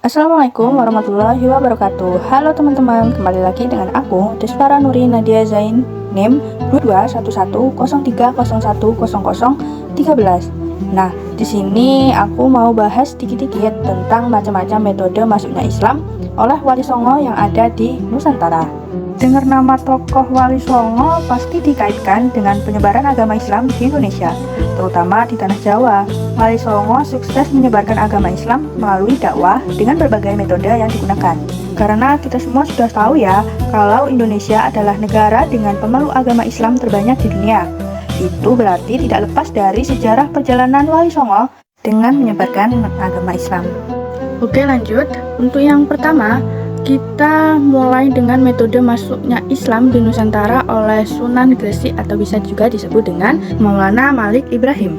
Assalamualaikum warahmatullahi wabarakatuh. Halo teman-teman, kembali lagi dengan aku Desvara Nuri Nadia Zain, NIM 221101010013. Nah, di sini aku mau bahas dikit-dikit tentang macam-macam metode masuknya Islam oleh Wali Songo yang ada di Nusantara. Dengar nama tokoh Wali Songo pasti dikaitkan dengan penyebaran agama Islam di Indonesia, terutama di tanah Jawa. Wali Songo sukses menyebarkan agama Islam melalui dakwah dengan berbagai metode yang digunakan. Karena kita semua sudah tahu ya, kalau Indonesia adalah negara dengan pemeluk agama Islam terbanyak di dunia. Itu berarti tidak lepas dari sejarah perjalanan Wali Songo dengan menyebarkan agama Islam. Oke, lanjut. Untuk yang pertama, kita mulai dengan metode masuknya Islam di Nusantara oleh Sunan Gresik atau bisa juga disebut dengan Maulana Malik Ibrahim.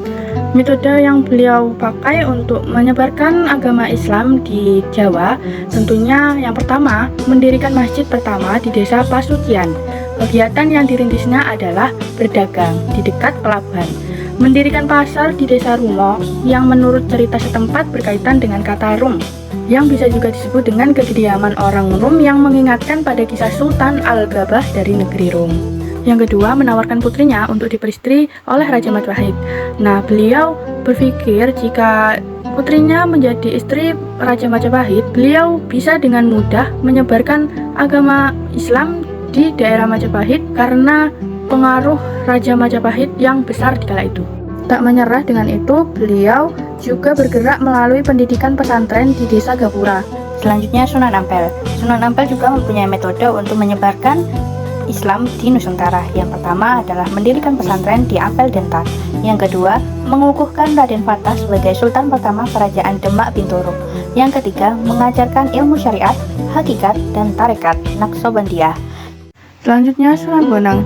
Metode yang beliau pakai untuk menyebarkan agama Islam di Jawa tentunya yang pertama, mendirikan masjid pertama di desa Pasucian. Kegiatan yang dirintisnya adalah berdagang di dekat pelabuhan. Mendirikan pasar di desa Rumo yang menurut cerita setempat berkaitan dengan kata Rum, yang bisa juga disebut dengan kediaman orang Rum yang mengingatkan pada kisah Sultan Al-Gabah dari negeri Rum. Yang kedua, menawarkan putrinya untuk diperistri oleh Raja Majapahit. Nah, beliau berpikir jika putrinya menjadi istri Raja Majapahit, beliau bisa dengan mudah menyebarkan agama Islam di daerah Majapahit karena pengaruh Raja Majapahit yang besar di kala itu. Tak menyerah dengan itu, beliau juga bergerak melalui pendidikan pesantren di desa Gapura. Selanjutnya Sunan Ampel. Sunan Ampel juga mempunyai metode untuk menyebarkan Islam di Nusantara. Yang pertama adalah mendirikan pesantren di Ampel Dentar. Yang kedua, mengukuhkan Raden Fatah sebagai Sultan pertama Kerajaan Demak Bintoro. Yang ketiga, mengajarkan ilmu syariat, hakikat, dan tarekat Naqsabandiyah. Selanjutnya Sunan Bonang.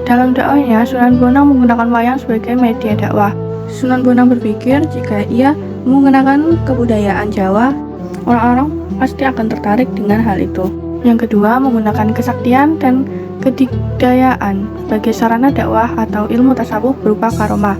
Dalam dakwahnya, Sunan Bonang menggunakan wayang sebagai media dakwah. Sunan Bonang berpikir jika ia menggunakan kebudayaan Jawa, orang-orang pasti akan tertarik dengan hal itu. Yang kedua, menggunakan kesaktian dan kedikdayaan sebagai sarana dakwah atau ilmu tasawuf berupa karomah.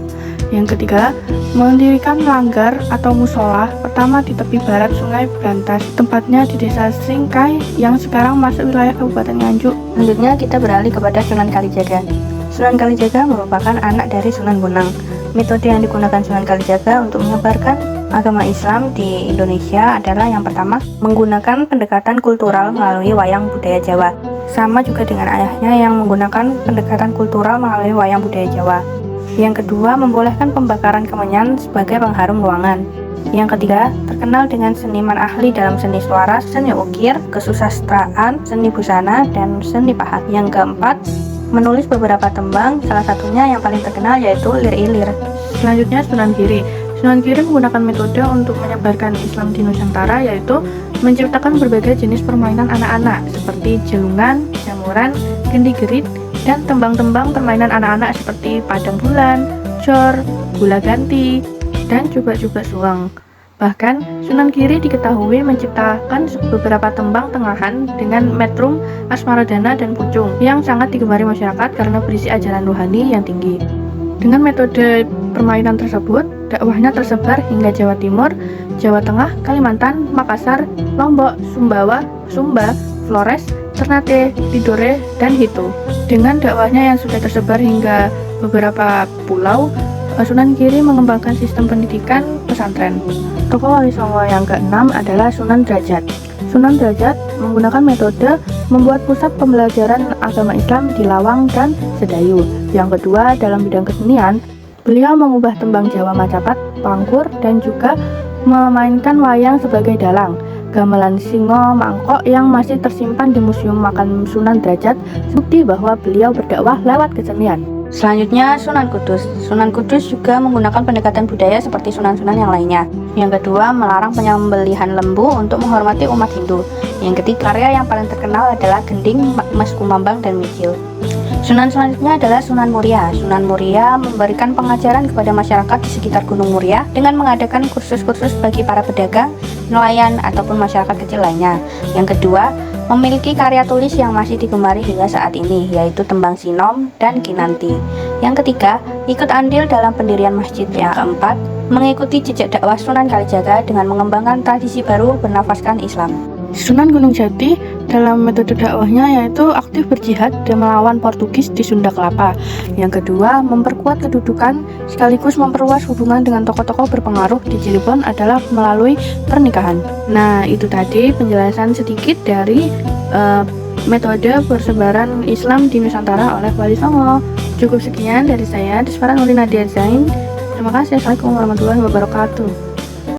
Yang ketiga, mendirikan langgar atau musola pertama di tepi barat Sungai Brantas, tempatnya di desa Singkai yang sekarang masuk wilayah Kabupaten Nganjuk. Selanjutnya kita beralih kepada Sunan Kalijaga. Sunan Kalijaga merupakan anak dari Sunan Bonang. Metode yang digunakan Sunan Kalijaga untuk menyebarkan agama Islam di Indonesia adalah yang pertama, menggunakan pendekatan kultural melalui wayang budaya Jawa. Sama juga dengan ayahnya yang menggunakan pendekatan kultural melalui wayang budaya Jawa. Yang kedua, membolehkan pembakaran kemenyan sebagai pengharum ruangan. Yang ketiga, terkenal dengan seniman ahli dalam seni suara, seni ukir, kesusastraan, seni busana, dan seni pahat. Yang keempat, menulis beberapa tembang, salah satunya yang paling terkenal yaitu Lir-i-Lir. Selanjutnya Sunan Giri. Sunan Giri menggunakan metode untuk menyebarkan Islam di Nusantara yaitu menciptakan berbagai jenis permainan anak-anak seperti jelungan, jamuran, gendi-gerit, dan tembang-tembang permainan anak-anak seperti padang bulan, cor, bola ganti, dan juga suang. Bahkan Sunan Giri diketahui menciptakan beberapa tembang tengahan dengan metrum, asmaradana, dan pucung yang sangat digemari masyarakat karena berisi ajaran rohani yang tinggi. Dengan metode permainan tersebut, dakwahnya tersebar hingga Jawa Timur, Jawa Tengah, Kalimantan, Makassar, Lombok, Sumbawa, Sumba, Flores, Ternate, Tidore, dan Hitu. Dengan dakwahnya yang sudah tersebar hingga beberapa pulau, Sunan Giri mengembangkan sistem pendidikan pesantren. Tokoh Wali Songo yang keenam adalah Sunan Derajat. Sunan Derajat menggunakan metode membuat pusat pembelajaran agama Islam di Lawang dan Sedayu. Yang kedua, dalam bidang kesenian, beliau mengubah tembang Jawa Macapat, Pangkur, dan juga memainkan wayang sebagai dalang. Gamelan Singo Mangkok yang masih tersimpan di Museum Makam Sunan Derajat bukti bahwa beliau berdakwah lewat kesenian. Selanjutnya Sunan Kudus. Sunan Kudus juga menggunakan pendekatan budaya seperti sunan-sunan yang lainnya. Yang kedua, melarang penyembelihan lembu untuk menghormati umat Hindu. Yang ketiga, karya yang paling terkenal adalah Gending, Mas Kumambang, dan Mijil. Sunan selanjutnya adalah Sunan Muria. Sunan Muria memberikan pengajaran kepada masyarakat di sekitar Gunung Muria dengan mengadakan kursus-kursus bagi para pedagang, nelayan, ataupun masyarakat kecil lainnya. Yang kedua, memiliki karya tulis yang masih digemari hingga saat ini, yaitu Tembang Sinom dan Kinanti. Yang ketiga, ikut andil dalam pendirian masjid. Yang keempat, mengikuti jejak dakwah Sunan Kalijaga dengan mengembangkan tradisi baru bernafaskan Islam. Sunan Gunung Jati dalam metode dakwahnya yaitu aktif berjihad dan melawan Portugis di Sunda Kelapa. Yang kedua, memperkuat kedudukan sekaligus memperluas hubungan dengan tokoh-tokoh berpengaruh di Cirebon adalah melalui pernikahan. Nah, itu tadi penjelasan sedikit dari metode persebaran Islam di Nusantara oleh Wali Songo. Cukup sekian dari saya, Desvara Nurina Zain. Terima kasih. Assalamualaikum warahmatullahi wabarakatuh.